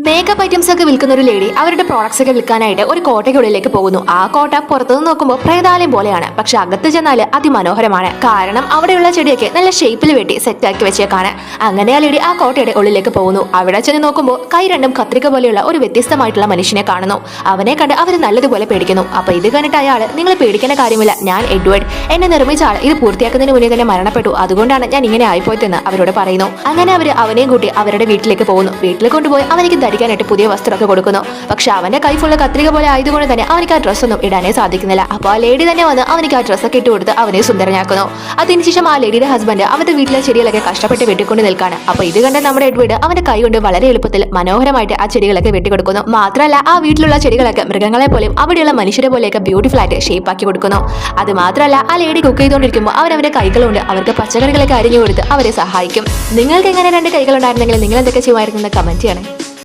Makeup items ഒക്കെ വിൽക്കുന്ന ഒരു ലേഡി അവരുടെ പ്രോഡക്ട്സ് ഒക്കെ വിൽക്കാനായിട്ട് ഒരു കോട്ടയ്ക്കുള്ളിലേക്ക് പോകുന്നു. ആ കോട്ട പുറത്തുനിന്ന് നോക്കുമ്പോൾ പ്രേതാലയം പോലെയാണ്, പക്ഷെ അകത്ത് ചെന്നാൽ അതിമനോഹരമാണ്. കാരണം അവിടെയുള്ള ചെടിയൊക്കെ നല്ല ഷേപ്പിൽ വെട്ടി സെറ്റാക്കി വെച്ചേക്കാണ്. അങ്ങനെ ആ ലേഡി ആ കോട്ടയുടെ ഉള്ളിലേക്ക് പോകുന്നു. അവിടെ ചെന്ന് നോക്കുമ്പോൾ കൈ രണ്ടും കത്രിക പോലെയുള്ള ഒരു വ്യത്യസ്തമായിട്ടുള്ള മനുഷ്യനെ കാണുന്നു. അവനെ കണ്ട് അവർ നല്ലതുപോലെ പേടിക്കുന്നു. അപ്പൊ ഇത് കണ്ടിട്ട് അയാൾ നിങ്ങൾ പേടിക്കേണ്ട കാര്യമില്ല, ഞാൻ എഡ്വേർഡ്, എന്നെ നിർമ്മിച്ച ആൾ ഇത് പൂർത്തിയാക്കുന്നതിന് മുന്നേ തന്നെ മരണപ്പെട്ടു, അതുകൊണ്ടാണ് ഞാൻ ഇങ്ങനെ ആയിപ്പോയതെന്ന് അവരോട് പറയുന്നു. അങ്ങനെ അവർ അവനെയും കൂട്ടി അവരുടെ വീട്ടിലേക്ക് പോകുന്നു. വീട്ടിൽ കൊണ്ടുപോയി അവനിക്ക് ധരിക്കാനായിട്ട് പുതിയ വസ്ത്രമൊക്കെ കൊടുക്കുന്നു. പക്ഷെ അവന്റെ കൈ ഫുള്ള് കത്രിക പോലെ ആയതുകൊണ്ട് തന്നെ അവനിക്ക് ആ ഡ്രസ്സൊന്നും ഇടാനേ സാധിക്കുന്നില്ല. അപ്പോൾ ആ ലേഡി തന്നെ വന്ന് അവനിക്ക് ആ ഡ്രസ്സൊക്കെ ഇട്ട് കൊടുത്ത് അവനെ സുന്ദരനാക്കുന്നു. അതിനുശേഷം ആ ലേഡിയുടെ ഹസ്ബൻഡ് അവരുടെ വീട്ടിലെ ചെടികളൊക്കെ കഷ്ടപ്പെട്ട് വെട്ടിക്കൊണ്ട് നിൽക്കാണ്. അപ്പൊ ഇത് കണ്ട് നമ്മുടെ എഡ്വേർഡ് അവന്റെ കൈ കൊണ്ട് വളരെ എളുപ്പത്തിൽ മനോഹരമായിട്ട് ആ ചെടികളൊക്കെ വെട്ടിക്കൊടുക്കുന്നു. മാത്രമല്ല ആ വീട്ടിലുള്ള ചെടികളൊക്കെ മൃഗങ്ങളെ പോലെയും അവിടെയുള്ള മനുഷ്യരെ പോലെയൊക്കെ ബ്യൂട്ടിഫുൾ ആയിട്ട് ഷേപ്പ് ആക്കി കൊടുക്കുന്നു. അത് മാത്രമല്ല ആ ലേഡി കുക്ക് ചെയ്തുകൊണ്ടിരിക്കുമ്പോൾ അവരവരുടെ കൈകളുണ്ട് അവർക്ക് പച്ചക്കറികളൊക്കെ അരിഞ്ഞു കൊടുത്ത് അവരെ സഹായിക്കും. നിങ്ങൾക്ക് എങ്ങനെ രണ്ട് കൈകൾ ഉണ്ടായിരുന്നെങ്കിൽ നിങ്ങൾ എന്തൊക്കെ ചെയ്യുമായിരുന്നു എന്ന് കമന്റ് ചെയ്യണേ.